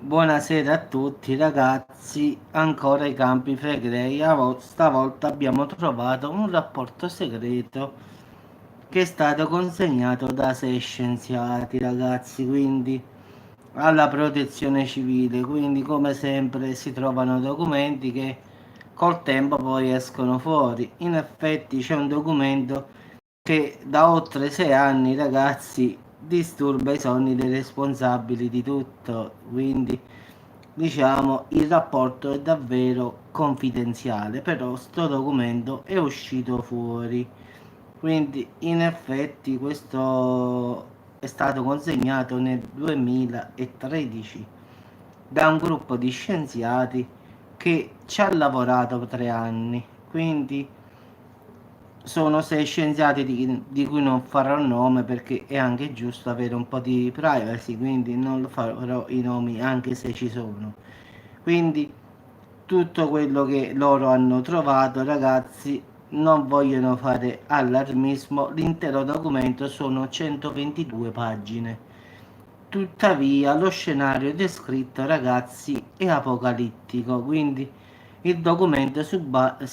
Buonasera a tutti ragazzi, ancora i Campi Flegrei. Stavolta abbiamo trovato un rapporto segreto che è stato consegnato da 6 scienziati ragazzi, quindi alla protezione civile. Quindi come sempre si trovano documenti che col tempo poi escono fuori. In effetti c'è un documento che da oltre 6 anni, ragazzi, disturba i sonni dei responsabili di tutto, quindi diciamo il rapporto è davvero confidenziale, però sto documento è uscito fuori, quindi in effetti questo è stato consegnato nel 2013 da un gruppo di scienziati che ci ha lavorato per 3 anni, quindi sono 6 scienziati di cui non farò il nome perché è anche giusto avere un po' di privacy, quindi non lo farò i nomi anche se ci sono. Quindi tutto quello che loro hanno trovato, ragazzi, non vogliono fare allarmismo, l'intero documento sono 122 pagine. Tuttavia lo scenario descritto, ragazzi, è apocalittico, quindi il documento si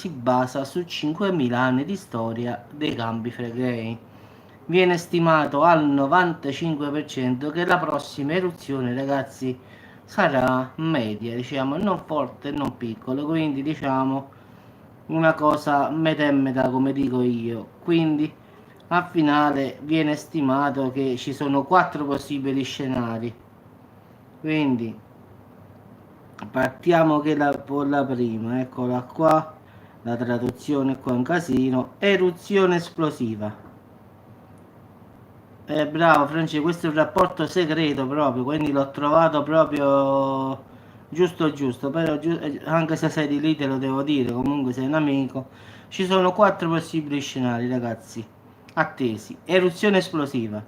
basa su 5.000 anni di storia dei Campi Flegrei. Viene stimato al 95% che la prossima eruzione, ragazzi, sarà media, diciamo, non forte e non piccola, quindi diciamo una cosa metà e metà come dico io. Quindi a finale viene stimato che ci sono 4 possibili scenari. Quindi partiamo con la prima, eccola qua, la traduzione qua è un casino. Eruzione esplosiva. Bravo Francesco, questo è un rapporto segreto proprio, quindi l'ho trovato proprio giusto giusto, però anche se sei di lì te lo devo dire, comunque sei un amico. Ci sono 4 possibili scenari, ragazzi, attesi. Eruzione esplosiva,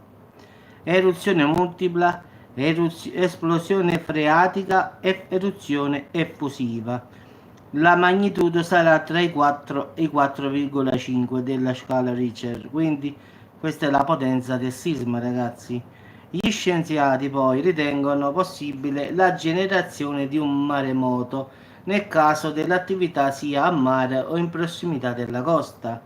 eruzione multipla, esplosione freatica e eruzione effusiva. La magnitudo sarà tra i 4 e i 4,5 della scala Richter, quindi questa è la potenza del sisma, ragazzi. Gli scienziati poi ritengono possibile la generazione di un maremoto nel caso dell'attività sia a mare o in prossimità della costa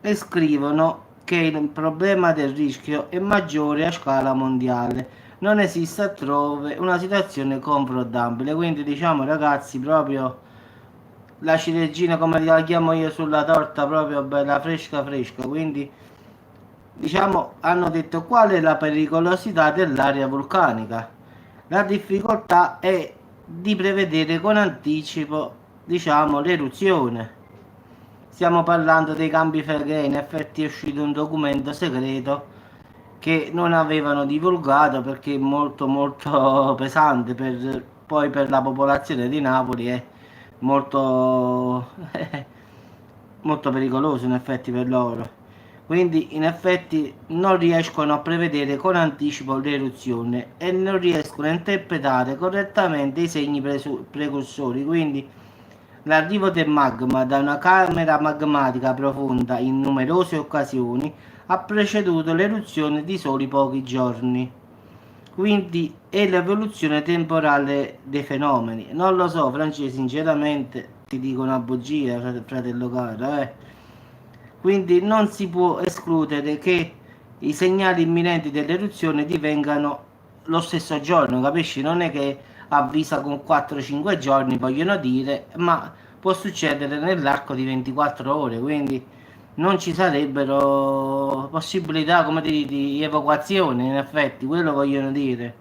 e scrivono che il problema del rischio è maggiore a scala mondiale. Non esiste altrove una situazione confrontabile. Quindi diciamo ragazzi proprio la ciliegina come la chiamo io sulla torta proprio bella fresca fresca. Quindi diciamo hanno detto qual è la pericolosità dell'area vulcanica. La difficoltà è di prevedere con anticipo diciamo l'eruzione. Stiamo parlando dei Campi Flegrei, in effetti è uscito un documento segreto che non avevano divulgato perché è molto molto pesante poi per la popolazione di Napoli è molto molto pericoloso in effetti per loro. Quindi in effetti non riescono a prevedere con anticipo l'eruzione e non riescono a interpretare correttamente i segni precursori. Quindi l'arrivo del magma da una camera magmatica profonda in numerose occasioni ha preceduto l'eruzione di soli pochi giorni. Quindi è l'evoluzione temporale dei fenomeni. Non lo so, Francesco, sinceramente ti dico una bugia, fratello caro, Quindi non si può escludere che i segnali imminenti dell'eruzione divengano lo stesso giorno, capisci? Non è che avvisa con 4-5 giorni, vogliono dire, ma può succedere nell'arco di 24 ore, quindi non ci sarebbero possibilità come di evacuazione, in effetti, quello vogliono dire.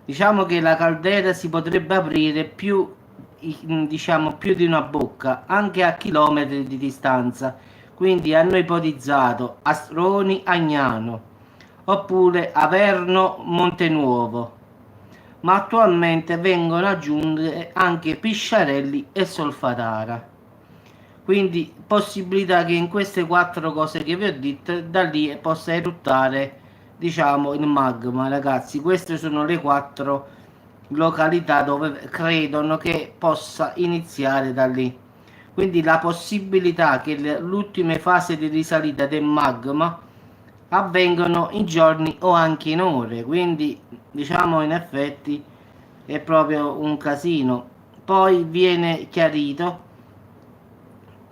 Diciamo che la caldera si potrebbe aprire diciamo, più di una bocca, anche a chilometri di distanza. Quindi hanno ipotizzato Astroni Agnano, oppure Averno Montenuovo, ma attualmente vengono aggiunte anche Pisciarelli e Solfatara. Quindi possibilità che in queste 4 cose che vi ho detto da lì possa eruttare diciamo il magma, ragazzi. Queste sono le 4 località dove credono che possa iniziare da lì. Quindi la possibilità che le ultime fasi di risalita del magma avvengano in giorni o anche in ore. Quindi diciamo in effetti è proprio un casino. Poi viene chiarito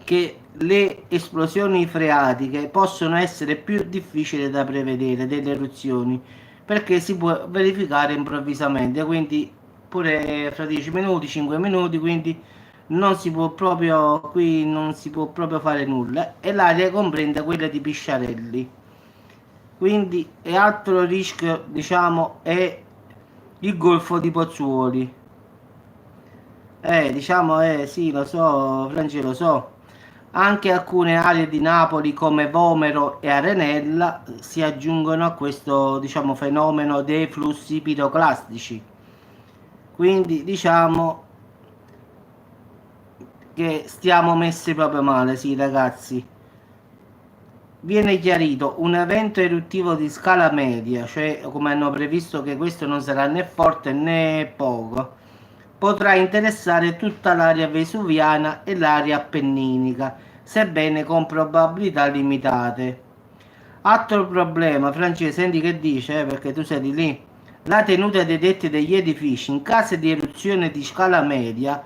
che le esplosioni freatiche possono essere più difficili da prevedere delle eruzioni perché si può verificare improvvisamente, quindi pure fra 10 minuti, 5 minuti, quindi non si può proprio, qui non si può proprio fare nulla e l'area comprende quella di Pisciarelli. Quindi è altro rischio, diciamo, è il Golfo di Pozzuoli. Diciamo, sì, lo so, Franci, lo so. Anche alcune aree di Napoli come Vomero e Arenella si aggiungono a questo, diciamo, fenomeno dei flussi piroclastici. Quindi diciamo che stiamo messi proprio male, sì, ragazzi. Viene chiarito un evento eruttivo di scala media, cioè come hanno previsto che questo non sarà né forte né poco, potrà interessare tutta l'area vesuviana e l'area appenninica, sebbene con probabilità limitate. Altro problema, Francesco, senti che dice, perché tu sei di lì. La tenuta dei tetti degli edifici in caso di eruzione di scala media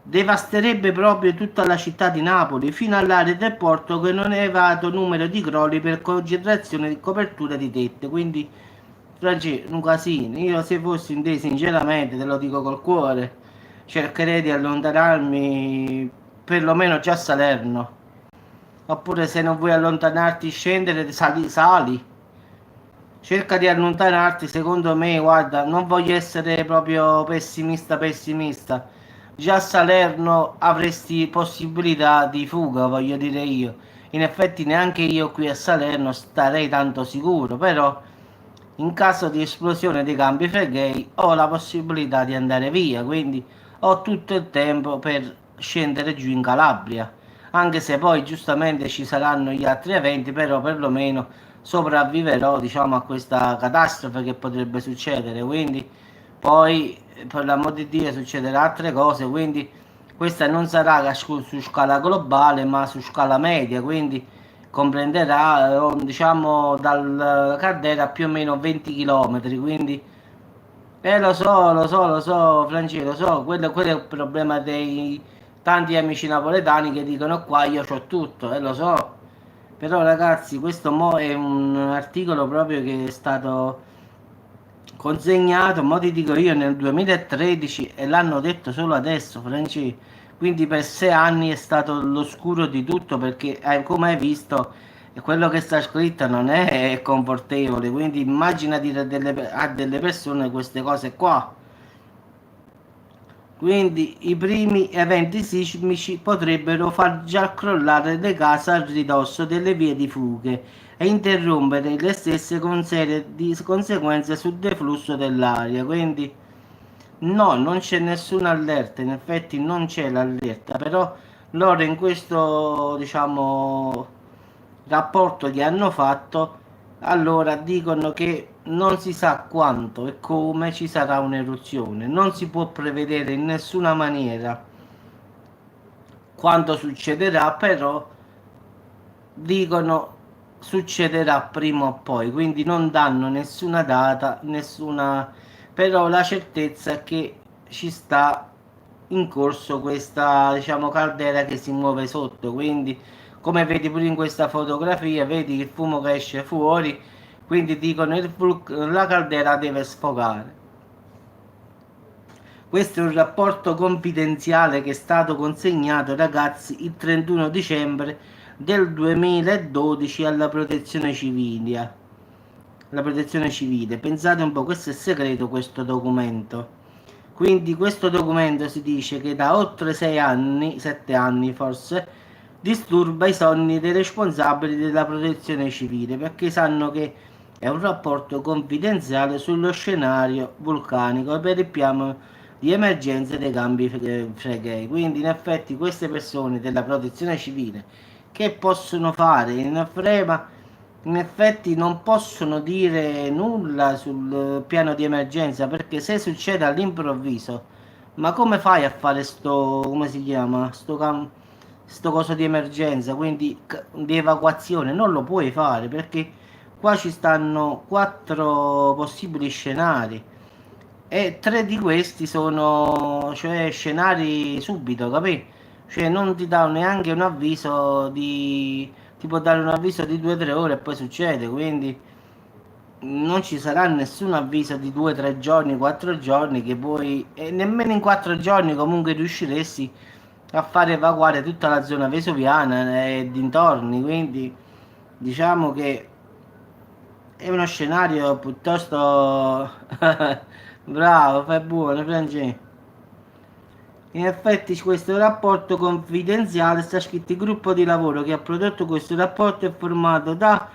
devasterebbe proprio tutta la città di Napoli, fino all'area del porto che non è elevato numero di crolli per concentrazione di copertura di tette. Quindi, Francesco, un casino. Io se fossi in te, sinceramente, te lo dico col cuore, cercherei di allontanarmi perlomeno già a Salerno. Oppure se non vuoi allontanarti, scendere, sali. Cerca di allontanarti, secondo me, guarda, non voglio essere proprio pessimista. Già a Salerno avresti possibilità di fuga, voglio dire io. In effetti neanche io qui a Salerno starei tanto sicuro, però in caso di esplosione dei Campi Flegrei ho la possibilità di andare via, quindi ho tutto il tempo per scendere giù in Calabria. Anche se poi giustamente ci saranno gli altri eventi, però perlomeno sopravviverò, diciamo, a questa catastrofe che potrebbe succedere. Quindi poi, per l'amor di Dio, succederà altre cose, quindi questa non sarà su scala globale, ma su scala media, quindi comprenderà, diciamo, dal Caldera più o meno 20 km, quindi lo so, Francesco, lo so, quello è il problema dei tanti amici napoletani che dicono qua io c'ho tutto, lo so, però ragazzi, questo mo è un articolo proprio che è stato consegnato, mo ti dico io, nel 2013 e l'hanno detto solo adesso, Francesco, quindi per 6 anni è stato l'oscuro di tutto perché come hai visto quello che sta scritto non è confortevole, quindi immagina dire a delle persone queste cose qua. Quindi i primi eventi sismici potrebbero far già crollare le case a ridosso delle vie di fughe e interrompere le stesse con serie di conseguenze sul deflusso dell'aria. Quindi no, non c'è nessuna allerta, in effetti non c'è l'allerta, però loro in questo, diciamo, rapporto che hanno fatto, allora dicono che non si sa quanto e come ci sarà un'eruzione, non si può prevedere in nessuna maniera quando succederà, però dicono succederà prima o poi, quindi non danno nessuna data, nessuna, però la certezza è che ci sta in corso questa, diciamo, caldera che si muove sotto, quindi come vedi pure in questa fotografia, vedi il fumo che esce fuori, quindi dicono la caldera deve sfogare. Questo è un rapporto confidenziale che è stato consegnato, ragazzi, il 31 dicembre del 2012 alla Protezione Civile. La Protezione Civile. Pensate un po', questo è segreto questo documento. Quindi questo documento si dice che da oltre 6 anni, 7 anni forse, disturba i sonni dei responsabili della Protezione Civile perché sanno che è un rapporto confidenziale sullo scenario vulcanico per il piano di emergenza dei Campi Flegrei. Quindi in effetti queste persone della Protezione Civile che possono fare in frema, in effetti non possono dire nulla sul piano di emergenza perché se succede all'improvviso, ma come fai a fare sto, come si chiama, sto coso di emergenza, quindi di evacuazione? Non lo puoi fare perché qua ci stanno 4 possibili scenari e tre di questi sono, cioè, scenari subito, capì? Cioè non ti dà neanche un avviso di... ti può dare un avviso di 2 o 3 ore e poi succede, quindi non ci sarà nessun avviso di 2 o 3 giorni, 4 giorni che poi, e nemmeno in 4 giorni comunque riusciresti a far evacuare tutta la zona vesuviana e dintorni, quindi diciamo che è uno scenario piuttosto bravo, fai buono, Francesco. In effetti questo rapporto confidenziale sta scritto: il gruppo di lavoro che ha prodotto questo rapporto è formato da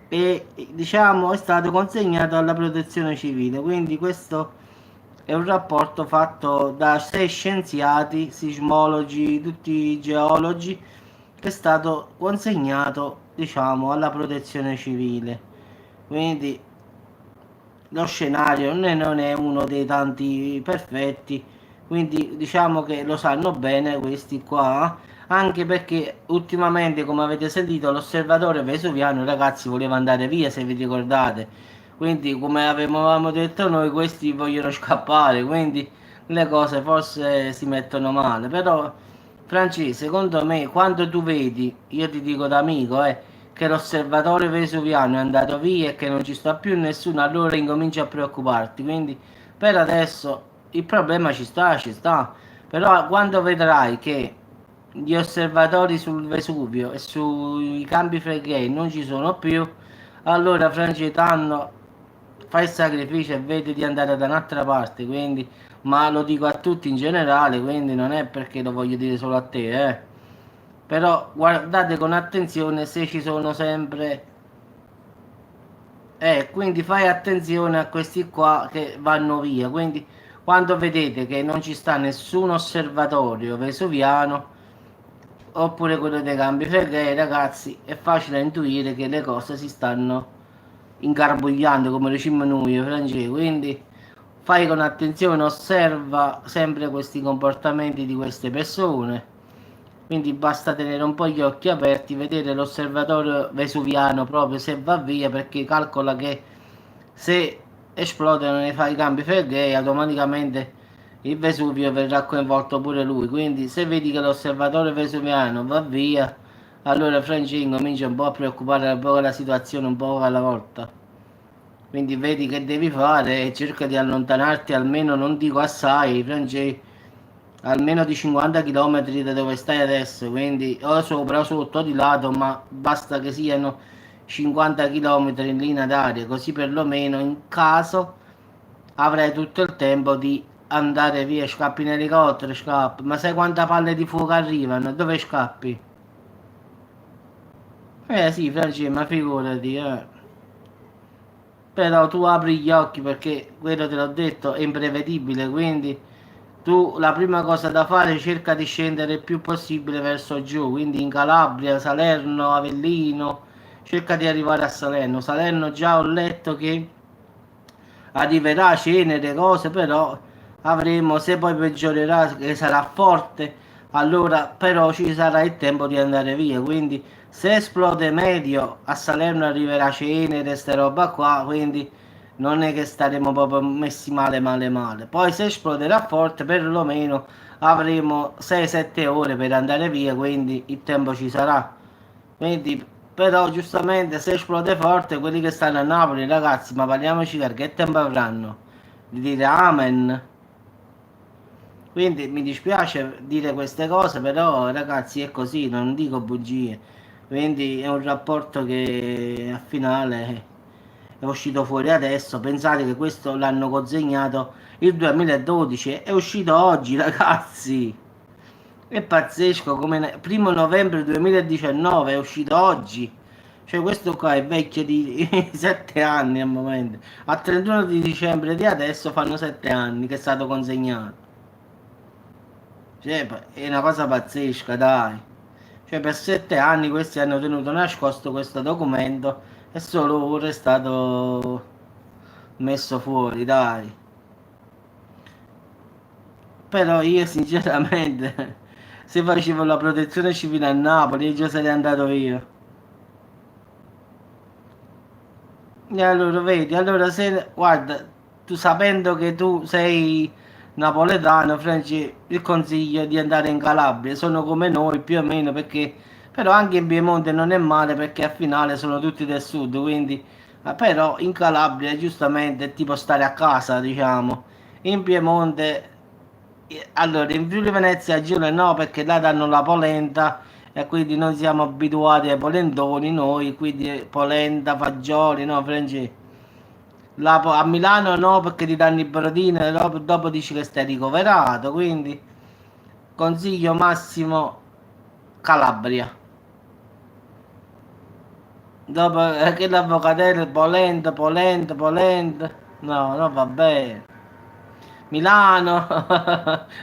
e diciamo è stato consegnato alla protezione civile, quindi questo è un rapporto fatto da 6 scienziati, sismologi, tutti geologi, che è stato consegnato diciamo alla protezione civile, quindi lo scenario non è uno dei tanti perfetti, quindi diciamo che lo sanno bene questi qua, anche perché ultimamente, come avete sentito, l'osservatore vesuviano, ragazzi, voleva andare via, se vi ricordate. Quindi, come avevamo detto noi, questi vogliono scappare, quindi le cose forse si mettono male. Però, Franci, secondo me, quando tu vedi, io ti dico da amico, che l'osservatore vesuviano è andato via e che non ci sta più nessuno, allora incominci a preoccuparti. Quindi per adesso il problema ci sta, ci sta. Però quando vedrai che gli osservatori sul Vesuvio e sui campi Flegrei non ci sono più, allora Francesco fai il sacrificio e vedi di andare da un'altra parte, quindi, ma lo dico a tutti in generale, quindi non è perché lo voglio dire solo a te, eh. Però guardate con attenzione se ci sono sempre, quindi fai attenzione a questi qua che vanno via, quindi quando vedete che non ci sta nessun osservatorio vesuviano oppure quello dei campi Flegrei, ragazzi, è facile intuire che le cose si stanno ingarbugliando, come diciamo noi, Francesco. Quindi fai con attenzione, osserva sempre questi comportamenti di queste persone. Quindi basta tenere un po' gli occhi aperti, vedere l'osservatorio vesuviano proprio se va via, perché calcola che se esplodono nei fai campi Flegrei automaticamente il Vesuvio verrà coinvolto pure lui. Quindi se vedi che l'osservatorio vesuviano va via, allora Francesco comincia un po' a preoccupare un po' la situazione un po' alla volta. Quindi vedi che devi fare e cerca di allontanarti almeno, non dico assai, Francesco, almeno di 50 km da dove stai adesso, quindi o sopra o sotto o di lato, ma basta che siano 50 km in linea d'aria, così perlomeno in caso avrai tutto il tempo di andare via. Scappi in elicottero, scappi, ma sai quante palle di fuoco arrivano? Dove scappi? Sì, Francesco, ma figurati, eh. Però tu apri gli occhi perché quello te l'ho detto è imprevedibile, quindi tu la prima cosa da fare cerca di scendere il più possibile verso giù, quindi in Calabria, Salerno, Avellino, cerca di arrivare a Salerno. Salerno già ho letto che arriverà cenere, cose, però avremo, se poi peggiorerà, che sarà forte, allora però ci sarà il tempo di andare via, quindi se esplode medio a Salerno arriverà cenere, ste roba qua, quindi non è che staremo proprio messi male male male. Poi se esploderà forte perlomeno avremo 6-7 ore per andare via, quindi il tempo ci sarà. Quindi, però giustamente se esplode forte, quelli che stanno a Napoli, ragazzi, ma parliamoci chiaro, che tempo avranno? Di dire amen. Quindi mi dispiace dire queste cose, però ragazzi è così, non dico bugie. Quindi è un rapporto che a finale è uscito fuori adesso. Pensate che questo l'hanno consegnato il 2012, è uscito oggi, ragazzi. È pazzesco, come primo novembre 2019 è uscito oggi. Cioè questo qua è vecchio di 7 anni al momento. A 31 di dicembre di adesso fanno 7 anni che è stato consegnato. Cioè, è una cosa pazzesca, dai. Cioè per 7 anni questi hanno tenuto nascosto questo documento e solo ora è stato messo fuori, dai. Però io sinceramente, se facevo la protezione civile a Napoli, io già sarei andato via. E allora vedi, allora se, guarda, tu sapendo che tu sei napoletano, Franci, il consiglio è di andare in Calabria, sono come noi più o meno, perché però anche in Piemonte non è male perché al finale sono tutti del sud, quindi però in Calabria giustamente è tipo stare a casa, diciamo. In Piemonte, allora in Friuli Venezia Giulia no, perché là danno la polenta e quindi non siamo abituati ai polentoni noi, quindi polenta, fagioli, no, Franci? A Milano no, perché ti danno i brodini e dopo dici che stai ricoverato, quindi consiglio massimo Calabria. Dopo che l'avvocatello polenta, polenta, polenta. No, no, va bene. Milano,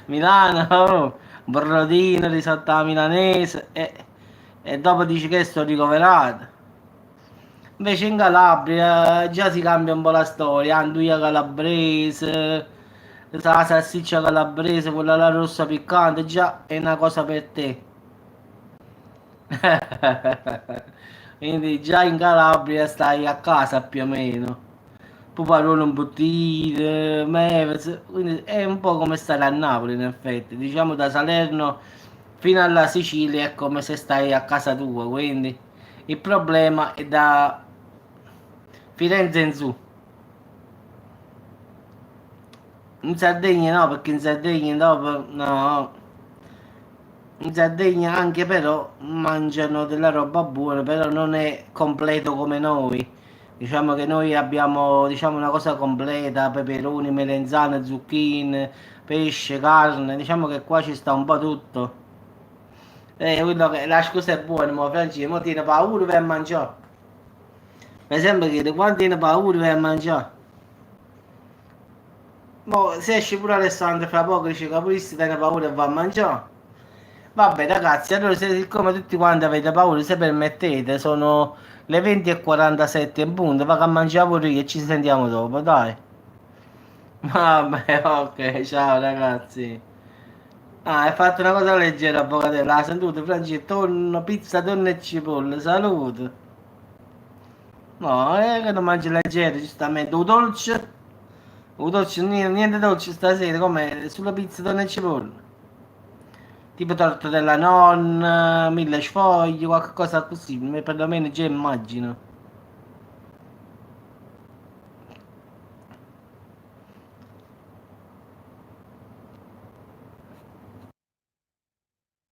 Milano, oh, brodino, risotto alla milanese e dopo dici che sto ricoverato. Invece in Calabria già si cambia un po' la storia, anduia calabrese, la salsiccia calabrese, quella la rossa piccante, già è una cosa per te. Quindi già in Calabria stai a casa più o meno. Puparone imbottite, Mevez, quindi è un po' come stare a Napoli in effetti. Diciamo da Salerno fino alla Sicilia è come se stai a casa tua, quindi il problema è da Firenze in su. In Sardegna no, perché in Sardegna dopo no. In Sardegna anche però mangiano della roba buona, però non è completo come noi. Diciamo che noi abbiamo diciamo, una cosa completa, peperoni, melenzane, zucchine, pesce, carne, diciamo che qua ci sta un po' tutto. Quello che, la scusa è buona, ma Francesco, mo tiene paura per mangiare. Per esempio, chiede, quando tiene paura per mangiare? Mo, se esce pure Alessandro fra poco dice capolisti tiene paura e va a mangiare. Vabbè ragazzi, allora siccome tutti quanti avete paura, se permettete, sono le 20:47 in punto, vado a mangiare pure io e ci sentiamo dopo, dai. Vabbè, ok, ciao ragazzi. Ah, hai fatto una cosa leggera, avvocatella, ha sentito Francesco, tonno, pizza, tonno e cipolle, salute. No, che non mangi leggero, giustamente, un dolce, niente dolce stasera, come sulla pizza, tonno e cipolle. Tipo torta della nonna, mille sfogli, qualcosa così, perlomeno già immagino.